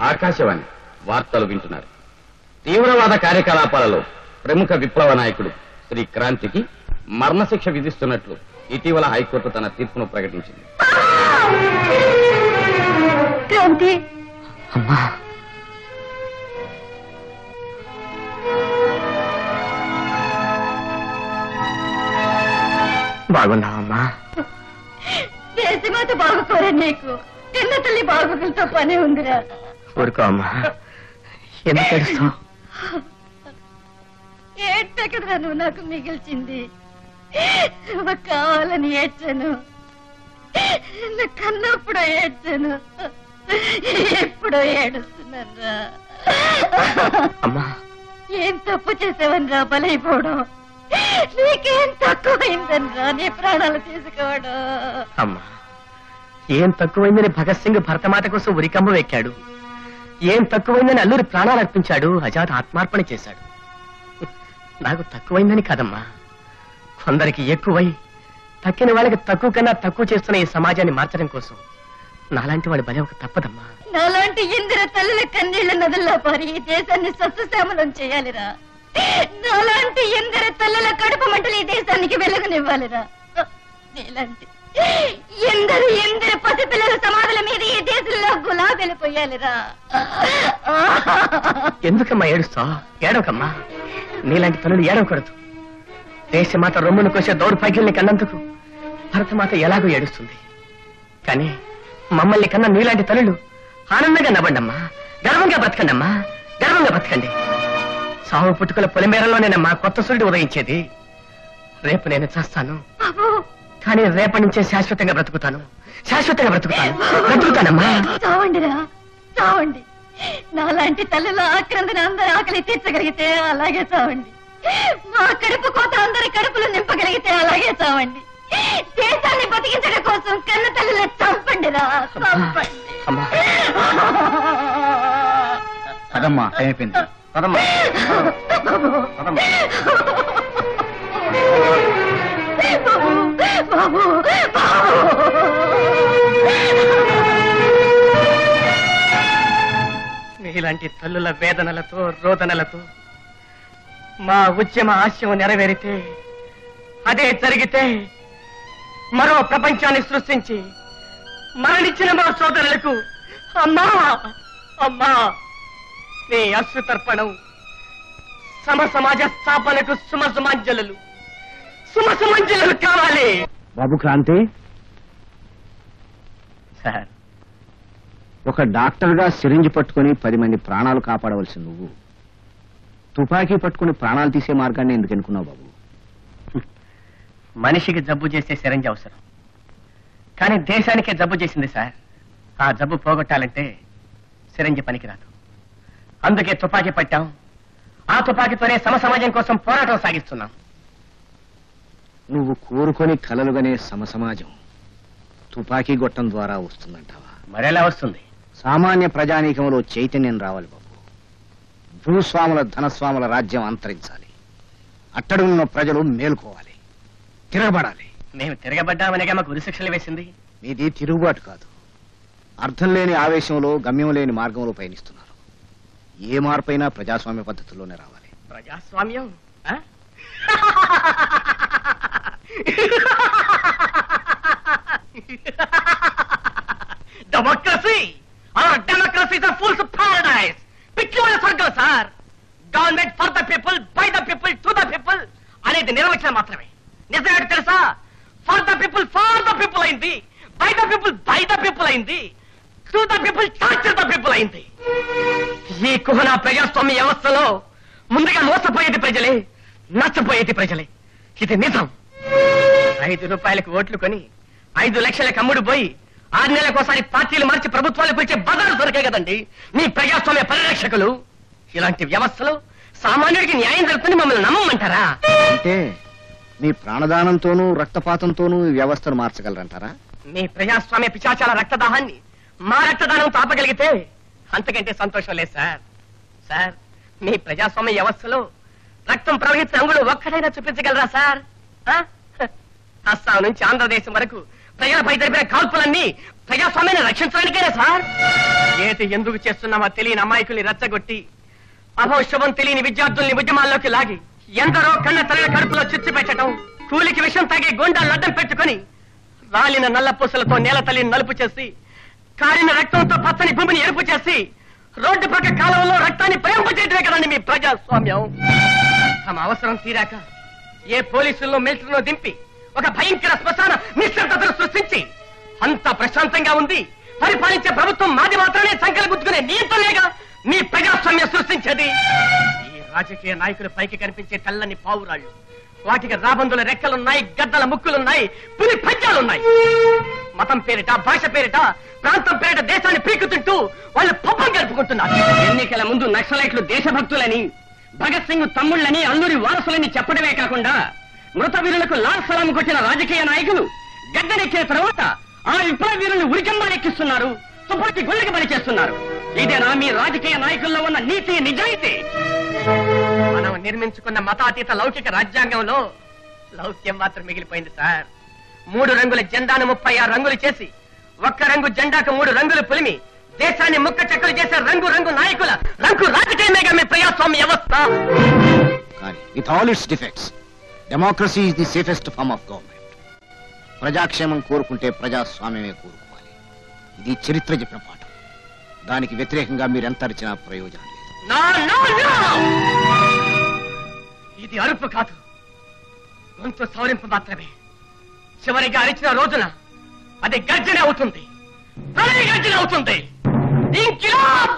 ఆకాశవాణి వార్తలు వింటున్నారు. తీవ్రవాద కార్యకలాపాలలో ప్రముఖ విప్లవ నాయకుడు శ్రీ క్రాంతికి మరణశిక్ష విధిస్తున్నట్లు ఇటీవల హైకోర్టు తన తీర్పును ప్రకటించింది. క్రాంతి బాగున్నావమ్మా? దేశమాత బాగుకోరా, నీకు చిన్న తల్లి బాగులతో పని ఉందిరా. ఊరుకో అమ్మా, ఎందుకు ఏడుస్తావు? ఏడ్చే కదరా నువ్వు నాకు మిగిల్చింది. కావాలని ఏడ్చాను, కన్నప్పుడు ఏడ్చాను, ఎప్పుడో ఏడుస్తున్నాను. అమ్మా, ఏం తప్పు చేసావనరా బలైపోవడం? నీకేం తక్కువైందనరా నీ ప్రాణాలు తీసుకోవడం? అమ్మా, ఏం తక్కువైందని భగత్ సింగ్ భరతమాత కోసం ఉరికంబం ఎక్కాడు. ఏం తక్కువైందని అల్లూరి ప్రాణాలు అర్పించాడు, ఆజాద్ ఆత్మార్పణ చేశాడు. నాకు తక్కువైందని కాదమ్మా, కొందరికి ఎక్కువై తక్కిన వాళ్ళకి తక్కువ కన్నా తక్కువ చేస్తున్న ఈ సమాజాన్ని మార్చడం కోసం నాలాంటి వాడి బలి ఒక తప్పదమ్మా. నాలాంటి ఇందిర తల్లుల కన్నీళ్ల నదుల్లో పారి ఈ దేశాన్ని సస్యశ్యామలం చేయాలిరా. నాలాంటి ఇందిర తల్లుల కడుపు మంటలు ఈ దేశానికి వెలుగునివ్వాలిరా. నీలాంటి ఇందిర పసిపిల్లల సమాధుల మీద ఈ దేశంలో గులాబీలు పోయాలిరా. ఎందుకమ్మా ఏడుస్తావు? ఏడవకమ్మా, నీలాంటి తల్లులు ఏడవకూడదు. దేశమాత రొమ్మును కోసే దౌర్భాగ్యుల్ని కన్నందుకు భరతమాత ఎలాగో ఏడుస్తుంది. కానీ మమ్మల్ని కన్నా నీలాంటి తల్లులు ఆనందంగా నవ్వండమ్మా, గర్వంగా బతకండమ్మా, గర్వంగా బతకండి. సాగు పుట్టుకల పొలిమేరలోనే మా కొత్త సూర్యుడు ఉదయించేది. రేపు నేను చేస్తాను, కానీ రేపటి నుంచే శాశ్వతంగా బ్రతుకుతాను, శాశ్వతంగా బ్రతుకుతానమ్మా. చావండిరా, చావండి. నాలాంటి తల్లుల ఆక్రందన అందరి ఆకలి తీర్చగలిగితే అలాగే చావండి. మా కడుపు కోత అందరి కడుపులు నింపగలిగితే అలాగే చావండి. దేశాన్ని బతికించడం కోసం కన్న తల్లులు చంపండిరా, చంపండి. పదమ్మా, అయిపోయింది. పదమ్మా, పదమ్మా. బాబు, మీలాంటి తల్లుల వేదనలతో రోదనలతో మా ఉద్యమ ఆశయం నెరవేరితే, అదే జరిగితే మరో ప్రపంచాన్ని సృష్టించి మరణించిన మా సోదరులకు అమ్మా అమ్మా నీ అశ్రుతర్పణం సమాజ స్థాపనకు సుమసుమాంజలు కావాలి. బాబు క్రాంతి, సార్, ఒక డాక్టర్గా సిరింజ్ పట్టుకుని 10 మంది ప్రాణాలు కాపాడవలసి నువ్వు తుపాకీ పట్టుకుని ప్రాణాలు తీసే మార్గాన్ని ఎందుకు ఎన్నుకున్నావు బాబు? మనిషికి జబ్బు చేసే సిరంజి అవసరం, కానీ దేశానికే జబ్బు చేసింది సార్. ఆ జబ్బు పోగొట్టాలంటే సిరంజి పనికిరాదు. అందుకే తుపాకీ పట్టాం. ఆ తుపాకీతోనే సమాజం కోసం పోరాటం సాగిస్తున్నాం. నువ్వు కోరుకొని కలలుగానే సమసమాజం తుపాకీ గొట్టం ద్వారా వస్తుందంటావా? మరెలా వస్తుంది? సామాన్య ప్రజానీకంలో చైతన్యం రావాలి బాబు. భూస్వాముల ధనస్వాముల రాజ్యం అంతరించాలి. అట్టడున్న ప్రజలు మేలుకోవాలి, తిరగబడాలి. మేము తిరగబడ్డామనిగా మాకు ఉరిశిక్షలు వేసింది. మీది తిరుగుబాటు కాదు, అర్థం లేని ఆవేశంలో గమ్యం లేని మార్గంలో పయనిస్తున్నారు. ఏ మార్పైనా ప్రజాస్వామ్య పద్ధతుల్లోనే రావాలి. ప్రజాస్వామ్యం? Democracy or democracy is a fool's paradise. పిచ్చివాళ్ళ స్వర్గం sir. Government for the people, by the people, to the people అనేది నిర్వచనం మాత్రమే. నిజంగా తెలుసా? ఫర్ ద పీపుల్ అయింది, బై ద పీపుల్ అయింది, to the people, torture the people అయింది. ఈ కుహన ప్రజాస్వామ్య వ్యవస్థలో ముందుగా మోసపోయేది ప్రజలే, నష్టపోయేది ప్రజలే. ఇది నిజం. 5 రూపాయలకు ఓట్లు కొని 5 లక్షలకు అమ్ముడు పోయి 6 నెలలకోసారి పార్టీలు మార్చి ప్రభుత్వాలు పిలిచే బదాలు దొరికాయి కదండి మీ ప్రజాస్వామ్య పరిరక్షకులు. ఇలాంటి వ్యవస్థలో సామాన్యుడికి న్యాయం జరుగుతుంది మమ్మల్ని నమ్మమంటారా? అంటే మీ ప్రాణదానంతోనూ రక్తపాతంతోనూ ఈ వ్యవస్థను మార్చగలరంటారా? మీ ప్రజాస్వామ్య పిశాచాల రక్తదాహాన్ని మా రక్తదానంతో ఆపగలిగితే అంతకంటే సంతోషం లేదు సార్. సార్, మీ ప్రజాస్వామ్య వ్యవస్థలో రక్తం ప్రవహించిన అంగులు ఒక్కడైనా చూపించగలరా సార్? అస్సాం నుంచి ఆంధ్రదేశం వరకు ప్రజలపై జరిపిన కాల్పులన్నీ ప్రజాస్వామ్యాన్ని రక్షించడానికేనా సార్? ఏది ఎందుకు చేస్తున్నామో తెలియని అమాయకుల్ని రెచ్చగొట్టి అభౌశుభం తెలియని విద్యార్థుల్ని ఉద్యమాల్లోకి లాగి ఎందరో కన్న తల్లిన కడుపులో చిచ్చు పెట్టడం, కూలికి విషం తాగే గోండాలు అడ్డం పెట్టుకుని రాలిన నల్ల పూసలతో నేల తల్లిని నలుపు చేసి, కారిన రక్తంతో పచ్చని భూమిని ఎరుపు చేసి, రోడ్డు పక్క కాలంలో రక్తాన్ని ప్రేమింపజేయటమే కదండి మీ ప్రజాస్వామ్యం. తమ అవసరం తీరాక ఏ పోలీసుల్లో మిలిటరీలో దింపి ఒక భయంకర శ్మశాన నిశ్శబ్దతను సృష్టించి అంత ప్రశాంతంగా ఉంది, పరిపాలించే ప్రభుత్వం మాది మాత్రమే సంకలు గుర్తుకునే నియంత్రణలేగా మీ ప్రజాస్వామ్యం సృష్టించేది. ఈ రాజకీయ నాయకుల పైకి కనిపించే తెల్లని పావురాళ్ళు, వాటికి రాబందుల రెక్కలున్నాయి, గద్దల ముక్కులున్నాయి, పులి పంజాలున్నాయి. మతం పేరిట, భాష పేరిట, ప్రాంతం పేరిట దేశాన్ని పీకుతుంటూ వాళ్ళు పబ్బం గడుపుకుంటున్నారు. ఎన్నికల ముందు నక్సలైట్లు దేశభక్తులని, భగత్ సింగ్ తమ్ముళ్ళని, అల్లూరి వారసులని చెప్పడమే కాకుండా మృత వీరులకు లాల్ సలాం కొట్టిన రాజకీయ నాయకులు గద్దెనెక్కిన తర్వాత ఆ విప్లవ వీరులను ఉరికంబాలెక్కిస్తున్నారు, తుపాకి గుళ్ళకి బలి చేస్తున్నారు. ఇదేనా మీ రాజకీయ నాయకుల్లో ఉన్న నీతి, నిజాయితీ? మనం నిర్మించుకున్న మతాతీత లౌకిక రాజ్యాంగంలో లౌక్యం మాత్రం మిగిలిపోయింది సార్. 3 రంగుల జెండాను 36 రంగులు చేసి, ఒక్క రంగు జెండాకు 3 రంగులు పులిమి దేశాన్ని ముక్క చెక్కలు చేసే రంగు రంగు నాయకుల రంగు రాజకీయమేగా మీ ప్రజాస్వామ్య వ్యవస్థ. కానీ with all its defects, democracy is the safest form of government. ప్రజాక్షేమం కోరుకుంటే ప్రజాస్వామ్యమే కోరుకోవాలి. ఇది చరిత్ర చెప్పిన పాఠం. దానికి వ్యతిరేకంగా మీరెంత అరిచినా ప్రయోజనం లేదు. No, no, no! ఇది అరుపు కాదు, గొంతు సవరింపు మాత్రమే. చివరిగా అరిచిన రోజున అది గర్జన అవుతుంది, ప్రళయ గర్జన అవుతుంది. ఇంకిలాబ్